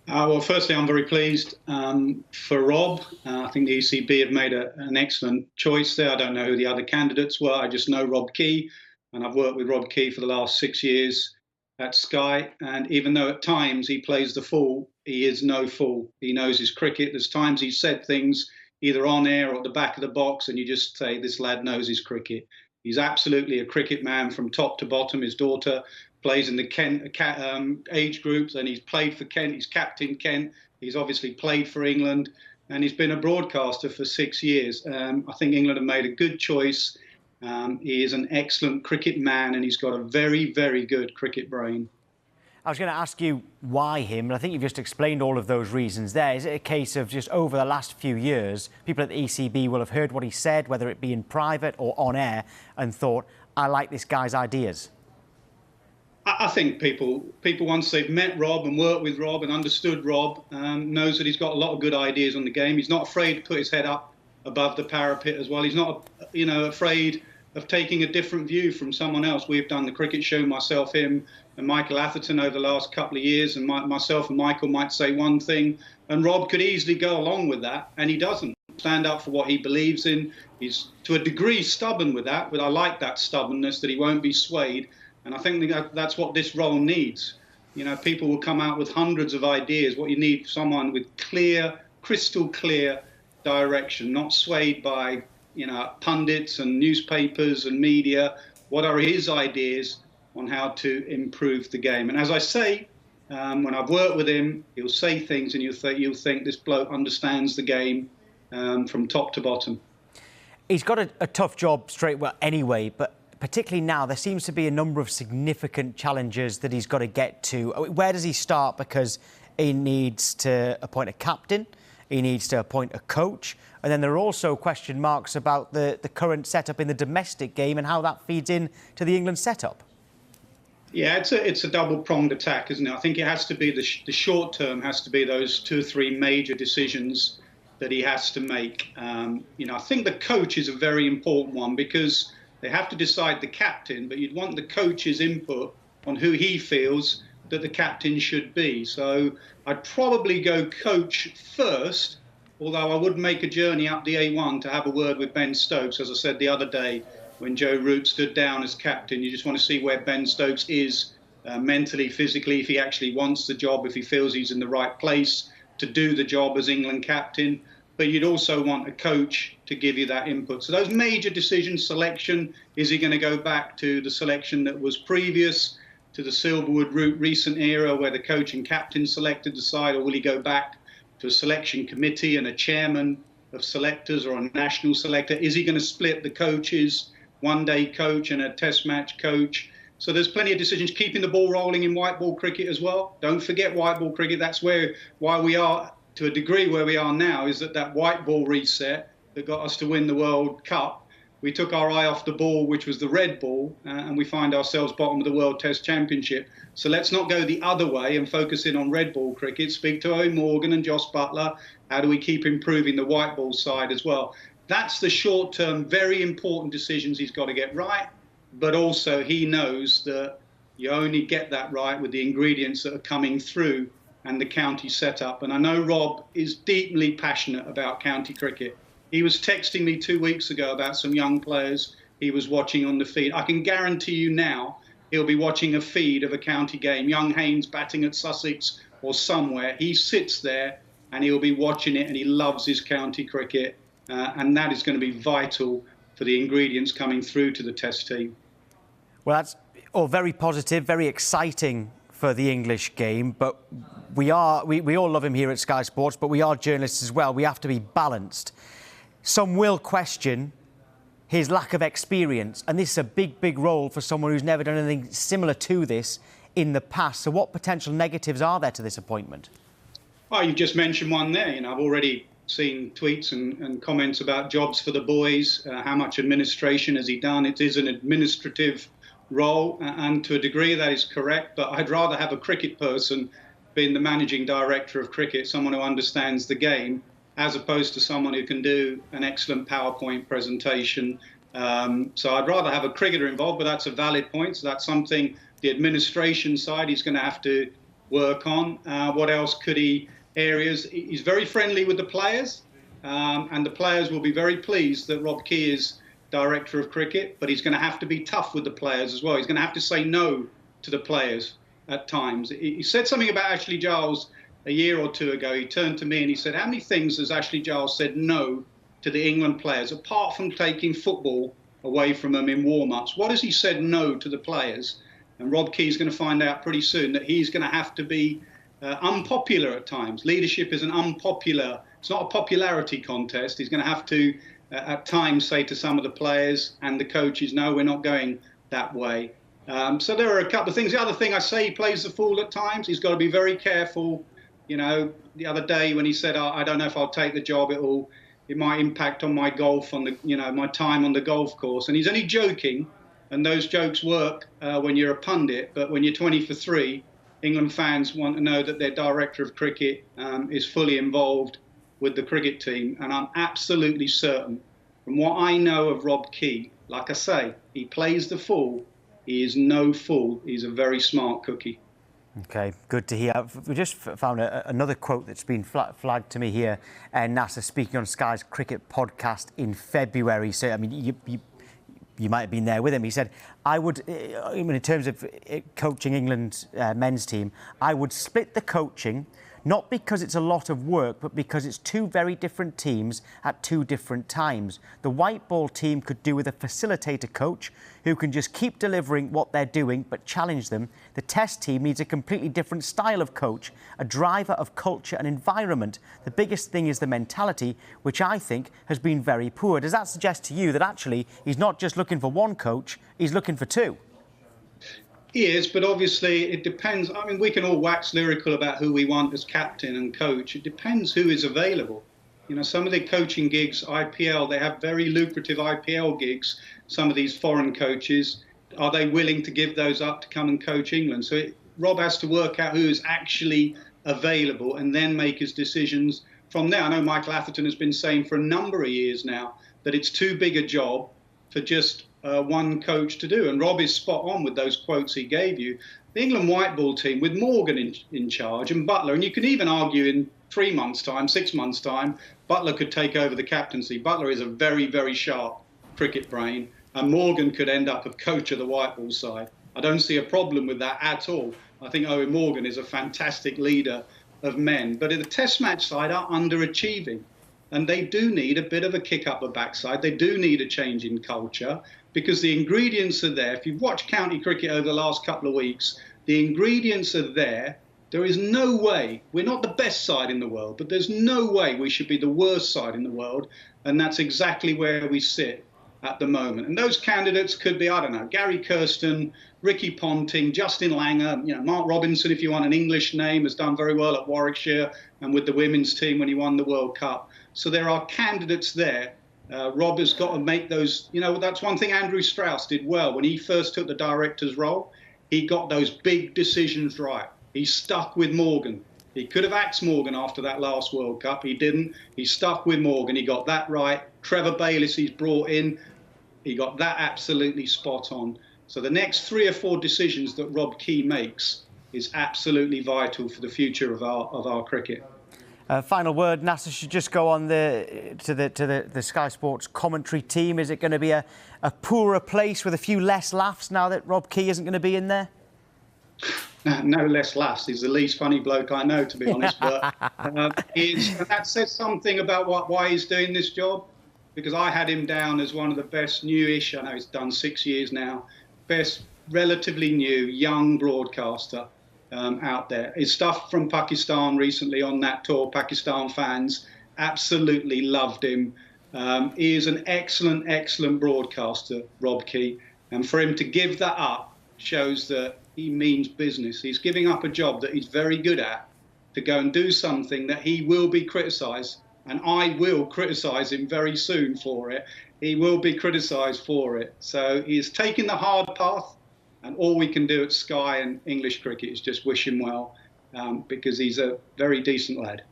Well, firstly, I'm very pleased for Rob. I think the ECB have made an excellent choice there. I don't know who the other candidates were. I just know Rob Key, and I've worked with Rob Key for the last 6 years at Sky. And even though at times he plays the fool, he is no fool. He knows his cricket. There's times he's said things either on air or at the back of the box, and you just say, this lad knows his cricket. He's absolutely a cricket man from top to bottom. His daughter plays in the Kent age groups, and he's played for Kent. He's captained Kent. He's obviously played for England, and he's been a broadcaster for 6 years. I think England have made a good choice. He is an excellent cricket man, and he's got a very, very good cricket brain. I was going to ask you why him, and I think you've just explained all of those reasons there. Is it a case of just over the last few years, people at the ECB will have heard what he said, whether it be in private or on air, and thought, I like this guy's ideas? I think people once they've met Rob and worked with Rob and understood Rob, knows that he's got a lot of good ideas on the game. He's not afraid to put his head up above the parapet as well. He's not, afraid of taking a different view from someone else. We've done the cricket show, myself, him, and Michael Atherton over the last couple of years, and myself and Michael might say one thing, and Rob could easily go along with that, and he doesn't. Stand up for what he believes in. He's to a degree stubborn with that, but I like that stubbornness, that he won't be swayed. And I think that's what this role needs. People will come out with hundreds of ideas. What you need is someone with clear, crystal clear direction, not swayed by, pundits and newspapers and media. What are his ideas on how to improve the game? And as I say, when I've worked with him, he'll say things and you'll think this bloke understands the game from top to bottom. He's got a tough job anyway, but particularly now, there seems to be a number of significant challenges that he's got to get to. Where does he start? Because he needs to appoint a captain, he needs to appoint a coach, and then there are also question marks about the current setup in the domestic game and how that feeds in to the England setup. Yeah, it's a double-pronged attack, isn't it? I think it has to be the short term has to be those 2 or 3 major decisions that he has to make. I think the coach is a very important one because they have to decide the captain, but you'd want the coach's input on who he feels that the captain should be. So I'd probably go coach first, although I would make a journey up the A1 to have a word with Ben Stokes. As I said the other day, when Joe Root stood down as captain, you just want to see where Ben Stokes is mentally, physically, if he actually wants the job, if he feels he's in the right place to do the job as England captain. But you'd also want a coach to give you that input. So those major decisions, selection, is he going to go back to the selection that was previous to the Silverwood Root recent era where the coach and captain selected the side, or will he go back to a selection committee and a chairman of selectors or a national selector? Is he going to split the coaches, one-day coach and a test match coach? So there's plenty of decisions. Keeping the ball rolling in white ball cricket as well. Don't forget white ball cricket. That's why we are, to a degree, where we are now, is that white ball reset that got us to win the World Cup. We took our eye off the ball, which was the red ball, and we find ourselves bottom of the World Test Championship. So let's not go the other way and focus in on red ball cricket. Speak to Owen Morgan and Joss Butler. How do we keep improving the white ball side as well? That's the short-term, very important decisions he's got to get right. But also he knows that you only get that right with the ingredients that are coming through and the county setup. And I know Rob is deeply passionate about county cricket. He was texting me 2 weeks ago about some young players he was watching on the feed. I can guarantee you now he'll be watching a feed of a county game. Young Haynes batting at Sussex or somewhere. He sits there and he'll be watching it, and he loves his county cricket. And that is going to be vital for the ingredients coming through to the Test team. Well, that's all very positive, very exciting for the English game, but we all love him here at Sky Sports, but we are journalists as well. We have to be balanced. Some will question his lack of experience, and this is a big, big role for someone who's never done anything similar to this in the past. So what potential negatives are there to this appointment? Well, you just mentioned one there. I've already seen tweets and comments about jobs for the boys, how much administration has he done. It is an administrative role, and to a degree that is correct, but I'd rather have a cricket person being the managing director of cricket, someone who understands the game, as opposed to someone who can do an excellent PowerPoint presentation. So I'd rather have a cricketer involved, but that's a valid point. So that's something the administration side, he's going to have to work on? What else could he areas? He's very friendly with the players, and the players will be very pleased that Rob Key is director of cricket, but he's going to have to be tough with the players as well. He's going to have to say no to the players at times. He said something about Ashley Giles a year or two ago. He turned to me and he said, how many things has Ashley Giles said no to the England players, apart from taking football away from them in warm-ups? What has he said no to the players? And Rob Key's going to find out pretty soon that he's going to have to be unpopular at times. Leadership is an unpopular, it's not a popularity contest. He's going to have to, at times, say to some of the players and the coaches, no, we're not going that way. So there are a couple of things. The other thing I say, he plays the fool at times. He's got to be very careful. You know, the other day when he said, I don't know if I'll take the job, it might impact on my golf, on the, you know, my time on the golf course. And he's only joking, and those jokes work when you're a pundit. But when you're 20 for 3, England fans want to know that their director of cricket is fully involved with the cricket team. And I'm absolutely certain, from what I know of Rob Key, like I say, he plays the fool. He is no fool. He's a very smart cookie. Okay, good to hear. We just found another quote that's been flagged to me here. Nasser speaking on Sky's cricket podcast in February. So, I mean, you might have been there with him. He said, I would, in terms of coaching England's men's team, I would split the coaching, not because it's a lot of work, but because it's two very different teams at two different times. The white ball team could do with a facilitator coach who can just keep delivering what they're doing, but challenge them. The test team needs a completely different style of coach, a driver of culture and environment. The biggest thing is the mentality, which I think has been very poor. Does that suggest to you that actually he's not just looking for one coach, he's looking for two? He is, but obviously it depends. I mean, we can all wax lyrical about who we want as captain and coach. It depends who is available. You know, some of the coaching gigs, IPL, they have very lucrative IPL gigs. Some of these foreign coaches, are they willing to give those up to come and coach England? So Rob has to work out who is actually available and then make his decisions from there. I know Michael Atherton has been saying for a number of years now that it's too big a job for just one coach to do. And Rob is spot on with those quotes he gave you. The England white ball team with Morgan in charge and Butler, and you can even argue in 3 months' time, 6 months' time, Butler could take over the captaincy. Butler is a very, very sharp cricket brain, and Morgan could end up a coach of the white ball side. I don't see a problem with that at all. I think Owen Morgan is a fantastic leader of men. But in the test match side are underachieving. And they do need a bit of a kick up the backside. They do need a change in culture because the ingredients are there. If you've watched county cricket over the last couple of weeks, the ingredients are there. There is no way, we're not the best side in the world, but there's no way we should be the worst side in the world. And that's exactly where we sit at the moment. And those candidates could be, I don't know, Gary Kirsten, Ricky Ponting, Justin Langer, you know, Mark Robinson, if you want an English name, has done very well at Warwickshire and with the women's team when he won the World Cup. So there are candidates there. Rob has got to make those, you know, that's one thing Andrew Strauss did well. When he first took the director's role, he got those big decisions right. He stuck with Morgan. He could have axed Morgan after that last World Cup. He didn't. He stuck with Morgan. He got that right. Trevor Bayliss he's brought in. He got that absolutely spot on. So the next 3 or 4 decisions that Rob Key makes is absolutely vital for the future of our cricket. Final word, Nasser, should just go on to the Sky Sports commentary team. Is it going to be a poorer place with a few less laughs now that Rob Key isn't going to be in there? No less laughs. He's the least funny bloke I know, to be honest. But that says something about why he's doing this job, because I had him down as one of the best newish, I know he's done 6 years now, best relatively new young broadcaster out there. His stuff from Pakistan recently on that tour, Pakistan fans absolutely loved him. He is an excellent, excellent broadcaster, Rob Key. And for him to give that up shows that he means business. He's giving up a job that he's very good at to go and do something that he will be criticised. And I will criticise him very soon for it. He will be criticised for it. So he's taken the hard path. And all we can do at Sky and English cricket is just wish him well, because he's a very decent lad.